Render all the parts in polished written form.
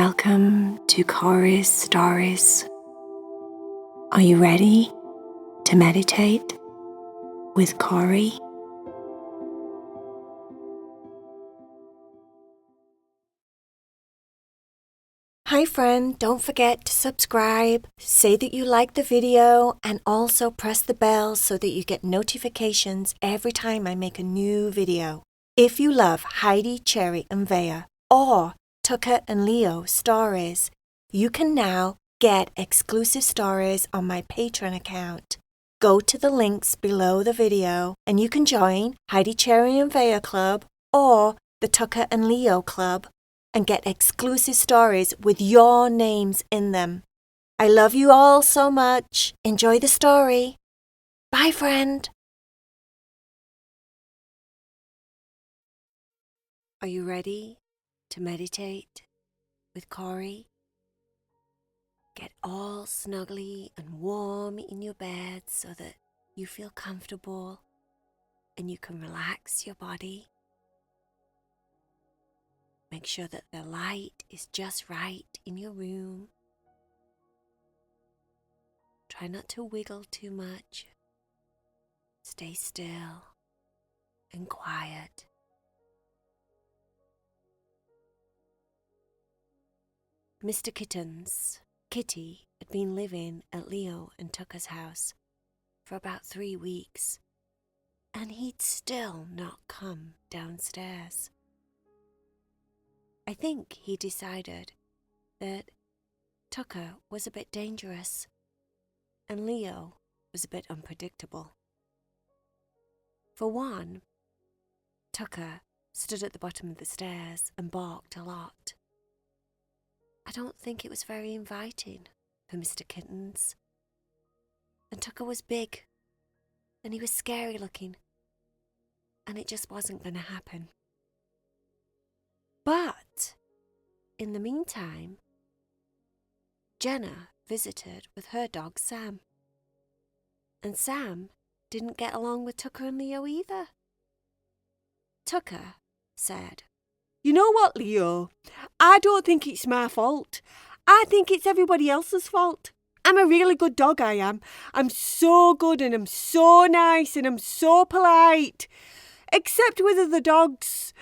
Welcome to Cory's Stories. Are you ready to meditate with Cory? Hi friend, don't forget to subscribe, say that you like the video, and also press the bell so that you get notifications every time I make a new video. If you love Heidi, Cherry, and VAYA, or Tucker and Leo stories, you can now get exclusive stories on my Patreon account. Go to the links below the video and you can join Heidi, Cherry, and VAYA Club or the Tucker and Leo Club and get exclusive stories with your names in them. I love you all so much. Enjoy the story. Bye, friend. Are you ready to meditate with Cory? Get all snuggly and warm in your bed so that you feel comfortable and you can relax your body. Make sure that the light is just right in your room. Try not to wiggle too much. Stay still and quiet. Mr. Kitty, had been living at Leo and Tucker's house for about 3 weeks, and he'd still not come downstairs. I think he decided that Tucker was a bit dangerous and Leo was a bit unpredictable. For one, Tucker stood at the bottom of the stairs and barked a lot. I don't think it was very inviting for Mr. Kittens. And Tucker was big and he was scary looking and it just wasn't going to happen. But in the meantime, Jenna visited with her dog Sam. And Sam didn't get along with Tucker and Leo either. Tucker said, "You know what, Leo? I don't think it's my fault. I think it's everybody else's fault. I'm a really good dog, I am. I'm so good and I'm so nice and I'm so polite. Except with other dogs.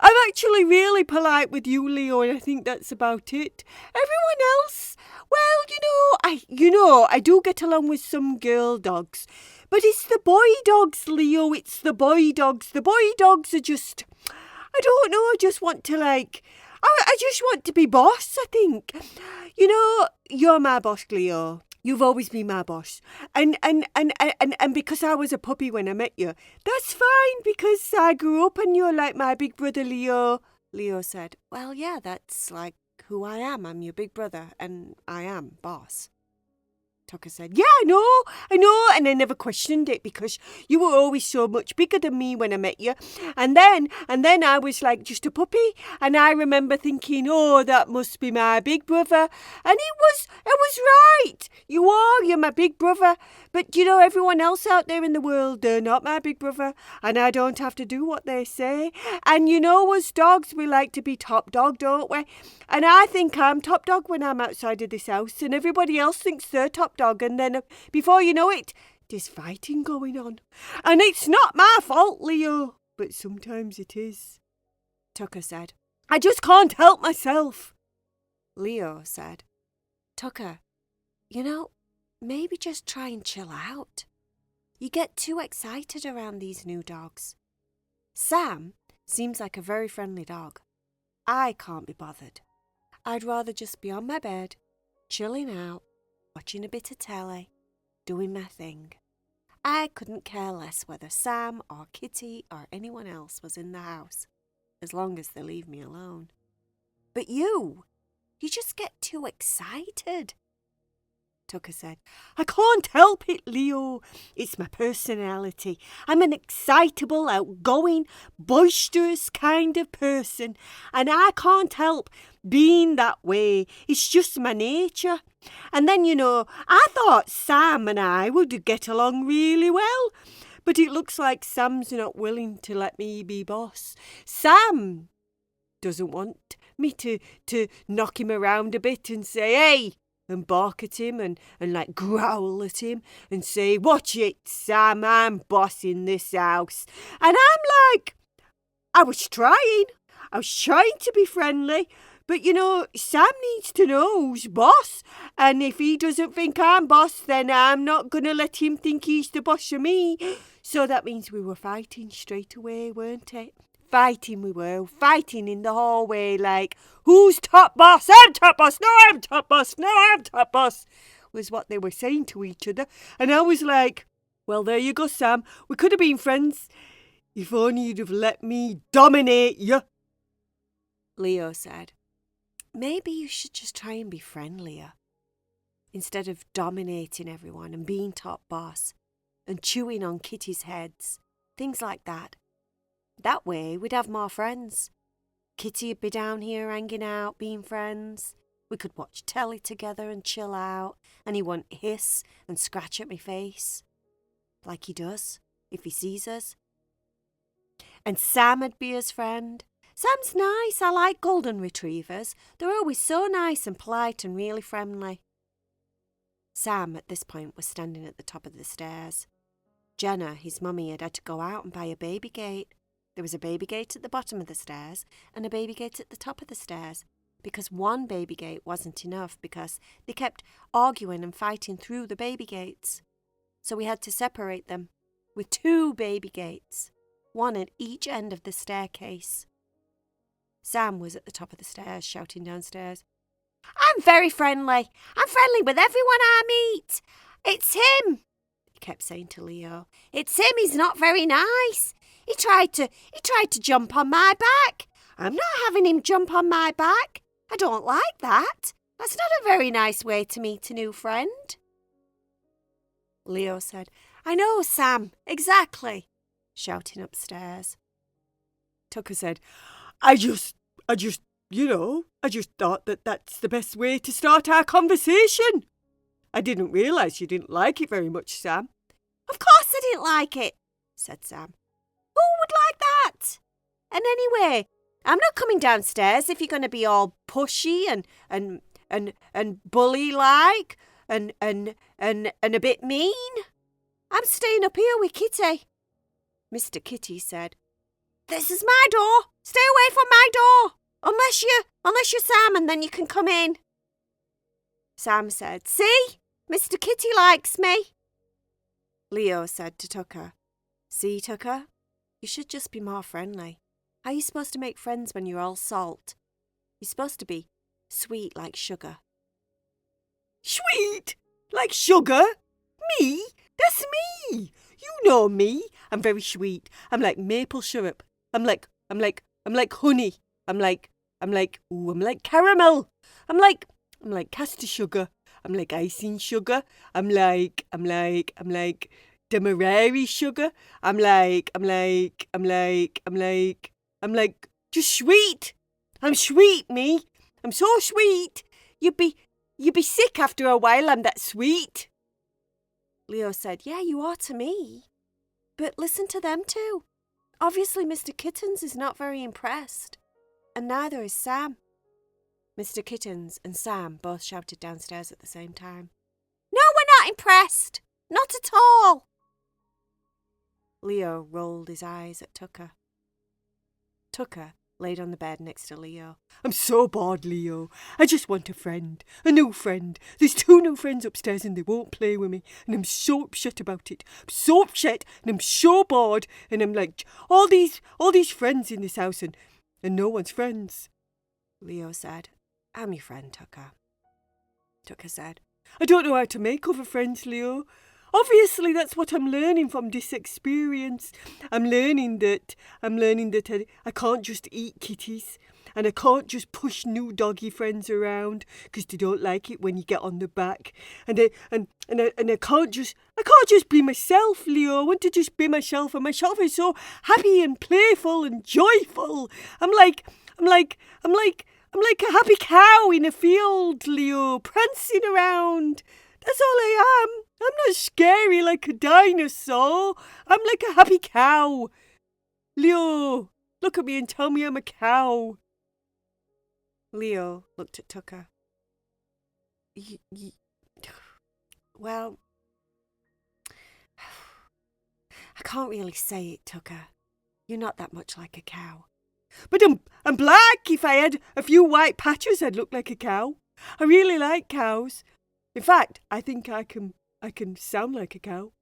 I'm actually really polite with you, Leo, and I think that's about it. Everyone else, well, I do get along with some girl dogs. But it's the boy dogs, Leo, it's the boy dogs. The boy dogs are just, I don't know, I just want to I just want to be boss, I think. You know, you're my boss, Leo. You've always been my boss. And because I was a puppy when I met you, that's fine because I grew up and you're like my big brother, Leo. Leo said, "Well, yeah, that's like who I am. I'm your big brother and I am boss." Tucker said, "Yeah, I know, and I never questioned it because you were always so much bigger than me when I met you. And then I was like just a puppy, and I remember thinking, oh, that must be my big brother. And it was right. You're my big brother. But you know, everyone else out there in the world, they're not my big brother, and I don't have to do what they say. And you know, us dogs, we like to be top dog, don't we? And I think I'm top dog when I'm outside of this house, and everybody else thinks they're top dog, and then before you know it, there's fighting going on. And it's not my fault, Leo, but sometimes it is." Tucker said, "I just can't help myself." Leo said, "Tucker, you know, maybe just try and chill out. You get too excited around these new dogs. Sam seems like a very friendly dog. I can't be bothered. I'd rather just be on my bed, chilling out, watching a bit of telly, doing my thing. I couldn't care less whether Sam or Kitty or anyone else was in the house, as long as they leave me alone. But you just get too excited." Tucker said, "I can't help it, Leo. It's my personality. I'm an excitable, outgoing, boisterous kind of person, and I can't help being that way. It's just my nature. And then, you know, I thought Sam and I would get along really well, but it looks like Sam's not willing to let me be boss. Sam doesn't want me to knock him around a bit and say, hey, and bark at him and like growl at him and say, watch it, Sam, I'm bossing this house. And I'm like, I was trying to be friendly, but Sam needs to know who's boss. And if he doesn't think I'm boss, then I'm not going to let him think he's the boss of me. So that means we were fighting straight away, weren't it? Fighting in the hallway like, who's top boss? I'm top boss. No, I'm top boss. No, I'm top boss, was what they were saying to each other. And I was like, well, there you go, Sam. We could have been friends if only you'd have let me dominate you. Leo said, maybe you should just try and be friendlier. Instead of dominating everyone and being top boss and chewing on Kitty's heads, things like that. That way, we'd have more friends. Kitty'd be down here hanging out, being friends. We could watch telly together and chill out, and he wouldn't hiss and scratch at my face, like he does if he sees us. And Sam would be his friend. Sam's nice. I like golden retrievers. They're always so nice and polite and really friendly. Sam, at this point, was standing at the top of the stairs. Jenna, his mummy, had to go out and buy a baby gate. There was a baby gate at the bottom of the stairs and a baby gate at the top of the stairs, because one baby gate wasn't enough because they kept arguing and fighting through the baby gates. So we had to separate them with 2 baby gates, one at each end of the staircase. Sam was at the top of the stairs, shouting downstairs, I'm very friendly. I'm friendly with everyone I meet. It's him, he kept saying to Leo. It's him, he's not very nice. He tried to jump on my back. I'm not having him jump on my back. I don't like that. That's not a very nice way to meet a new friend. Leo said, I know, Sam, exactly, shouting upstairs. Tucker said, I just thought that that's the best way to start our conversation. I didn't realise you didn't like it very much, Sam. Of course I didn't like it, said Sam. Who would like that? And anyway, I'm not coming downstairs if you're going to be all pushy and bully-like and a bit mean. I'm staying up here with Kitty. Mr. Kitty said, This is my door. Stay away from my door. Unless you're Sam, and then you can come in. Sam said, See? Mr. Kitty likes me. Leo said to Tucker, See, Tucker? You should just be more friendly. How are you supposed to make friends when you're all salt? You're supposed to be sweet like sugar. Sweet? Like sugar? Me? That's me. You know me. I'm very sweet. I'm like maple syrup. I'm like honey. I'm like caramel. I'm like caster sugar. I'm like icing sugar. I'm like demerara sugar. I'm like just sweet. I'm sweet, me. I'm so sweet. You'd be sick after a while. I'm that sweet. Leo said, Yeah, you are to me. But listen to them too. Obviously, Mr. Kittens is not very impressed. And neither is Sam. Mr. Kittens and Sam both shouted downstairs at the same time. No, we're not impressed. Not at all. Leo rolled his eyes at Tucker. Tucker laid on the bed next to Leo. I'm so bored, Leo. I just want a friend. A new friend. There's 2 new friends upstairs and they won't play with me. And I'm so upset about it. I'm so upset and I'm so bored. And I'm like, all these friends in this house and no one's friends. Leo said, I'm your friend, Tucker. Tucker said, I don't know how to make other friends, Leo. Obviously, that's what I'm learning from this experience. I'm learning that I can't just eat kitties, and I can't just push new doggy friends around because they don't like it when you get on the back. And I can't just be myself, Leo. I want to just be myself, and myself is so happy and playful and joyful. I'm like a happy cow in a field, Leo, prancing around. That's all I am. I'm not scary like a dinosaur. I'm like a happy cow. Leo, look at me and tell me I'm a cow. Leo looked at Tucker. Well, I can't really say it, Tucker. You're not that much like a cow. But I'm black. If I had a few white patches, I'd look like a cow. I really like cows. In fact, I think I can sound like a cow.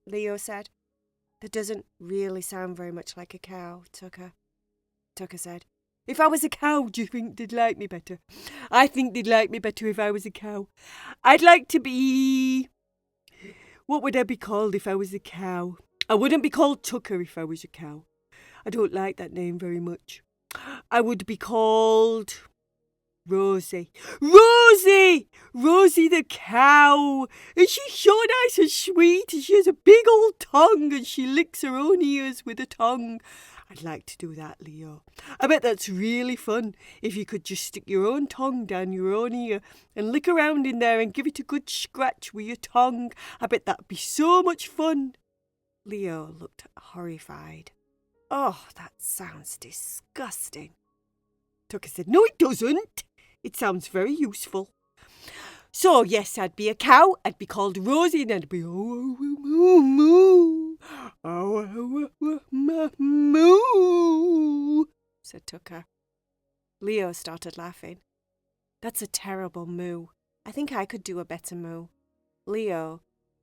Leo said. That doesn't really sound very much like a cow, Tucker. Tucker said. If I was a cow, do you think they'd like me better? I think they'd like me better if I was a cow. I'd like to be... What would I be called if I was a cow? I wouldn't be called Tucker if I was a cow. I don't like that name very much. I would be called... Rosie. Rosie! Rosie the cow! And she's so nice and sweet, and she has a big old tongue, and she licks her own ears with her tongue. I'd like to do that, Leo. I bet that's really fun, if you could just stick your own tongue down your own ear and lick around in there and give it a good scratch with your tongue. I bet that'd be so much fun. Leo looked horrified. Oh, that sounds disgusting. Tucker said, No, it doesn't. It sounds very useful. So, yes, I'd be a cow. I'd be called Rosie, and I'd be moo, moo, said Tucker. Leo started laughing. That's a terrible moo. I think I could do a better moo. Leo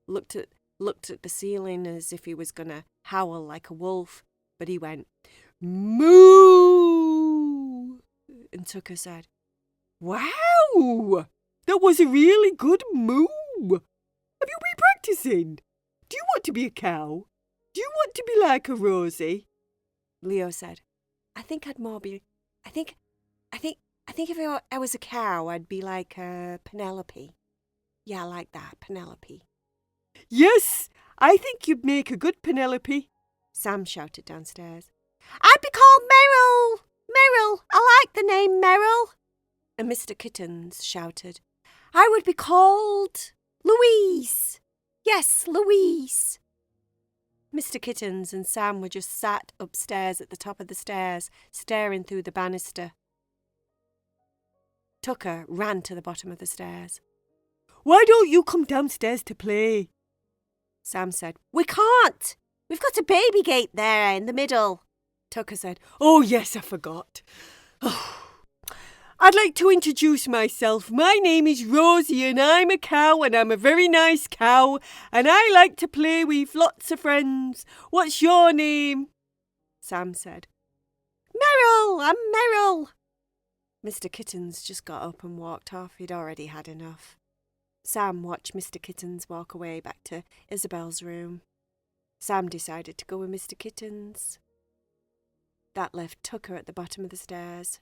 looked at the ceiling as if he was going to howl like a wolf, but he went, moo! And Tucker said, Wow! That was a really good moo. Have you been practicing? Do you want to be a cow? Do you want to be like a Rosie? Leo said, I think I'd more be... I think if I was a cow, I'd be like Penelope. Yeah, I like that, Penelope. Yes, I think you'd make a good Penelope, Sam shouted downstairs. I'd be called Meryl! Meryl! I like the name Meryl! And Mr. Kittens shouted, I would be called Louise! Yes, Louise! Mr. Kittens and Sam were just sat upstairs at the top of the stairs, staring through the banister. Tucker ran to the bottom of the stairs. Why don't you come downstairs to play? Sam said, We can't! We've got a baby gate there in the middle. Tucker said, Oh, yes, I forgot. I'd like to introduce myself. My name is Rosie and I'm a cow and I'm a very nice cow and I like to play with lots of friends. What's your name? Sam said, Meryl, I'm Meryl. Mr. Kittens just got up and walked off. He'd already had enough. Sam watched Mr. Kittens walk away back to Isabel's room. Sam decided to go with Mr. Kittens. That left Tucker at the bottom of the stairs,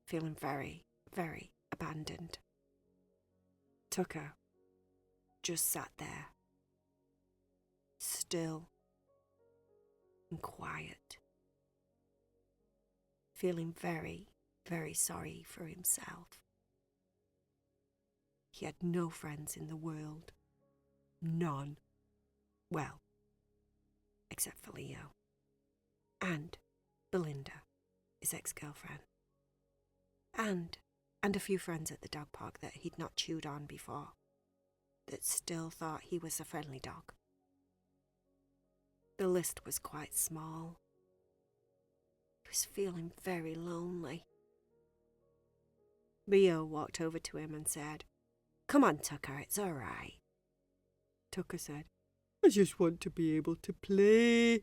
feeling very, very abandoned. Tucker just sat there, still and quiet, feeling very, very sorry for himself. He had no friends in the world. None. Well, except for Leo. And Belinda, his ex-girlfriend. And a few friends at the dog park that he'd not chewed on before, that still thought he was a friendly dog. The list was quite small. He was feeling very lonely. Leo walked over to him and said, Come on, Tucker, it's all right. Tucker said, I just want to be able to play.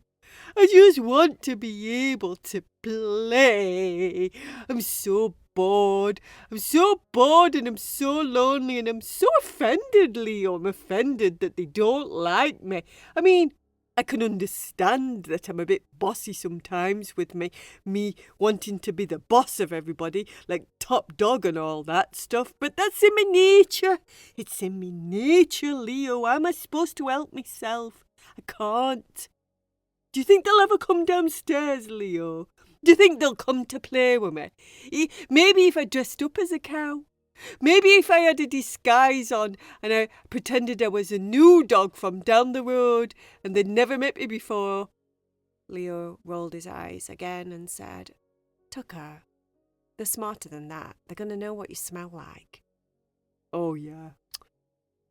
I just want to be able to play. I'm so bored. I'm so bored and I'm so lonely and I'm so offended, Leo. I'm offended that they don't like me. I mean, I can understand that I'm a bit bossy sometimes with me wanting to be the boss of everybody, like top dog and all that stuff, but that's in my nature. It's in my nature, Leo. How am I supposed to help myself? I can't. Do you think they'll ever come downstairs, Leo? Do you think they'll come to play with me? Maybe if I dressed up as a cow. Maybe if I had a disguise on and I pretended I was a new dog from down the road and they'd never met me before. Leo rolled his eyes again and said, Tucker, they're smarter than that. They're going to know what you smell like. Oh, yeah.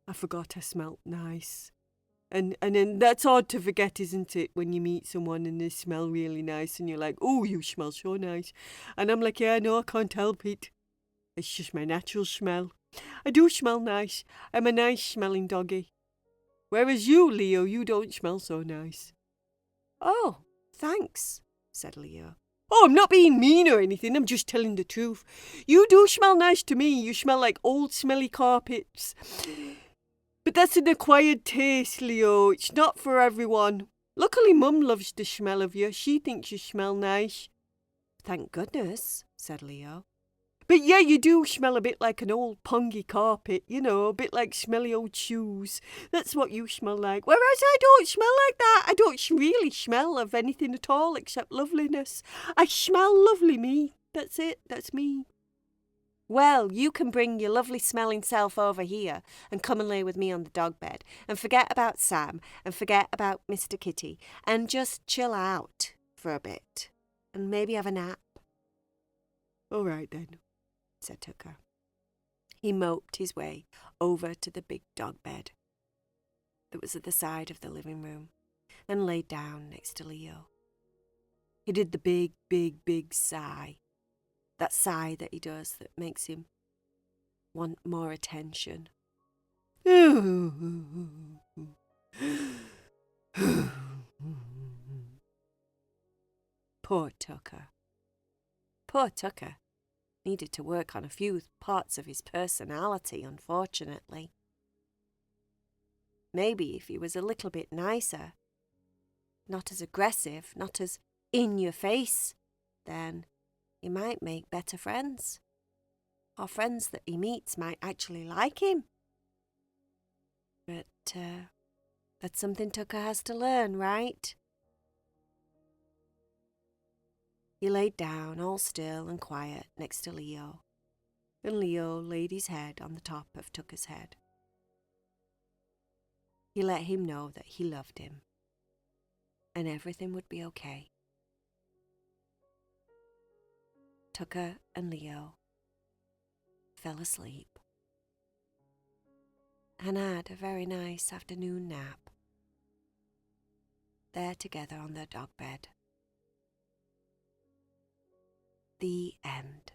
I forgot I smelt nice. And then that's hard to forget, isn't it, when you meet someone and they smell really nice and you're like, oh, you smell so nice. And I'm like, yeah, no, I can't help it. It's just my natural smell. I do smell nice. I'm a nice smelling doggy. Whereas you, Leo, you don't smell so nice. Oh, thanks, said Leo. Oh, I'm not being mean or anything. I'm just telling the truth. You do smell nice to me. You smell like old smelly carpets. But that's an acquired taste, Leo. It's not for everyone. Luckily, Mum loves the smell of you. She thinks you smell nice. Thank goodness, said Leo. But yeah, you do smell a bit like an old pungy carpet, you know, a bit like smelly old shoes. That's what you smell like. Whereas I don't smell like that. I don't really smell of anything at all except loveliness. I smell lovely, me. That's it. That's me. Well, you can bring your lovely smelling self over here and come and lay with me on the dog bed and forget about Sam and forget about Mr. Kitty and just chill out for a bit and maybe have a nap. All right then, said Tucker. He moped his way over to the big dog bed that was at the side of the living room and laid down next to Leo. He did the big, big, big sigh. That sigh that he does that makes him want more attention. Poor Tucker. Poor Tucker needed to work on a few parts of his personality, unfortunately. Maybe if he was a little bit nicer, not as aggressive, not as in your face, then he might make better friends. Or friends that he meets might actually like him. But that's something Tucker has to learn, right? He laid down all still and quiet next to Leo, and Leo laid his head on the top of Tucker's head. He let him know that he loved him, and everything would be okay. Tucker and Leo fell asleep and had a very nice afternoon nap there together on their dog bed. The end.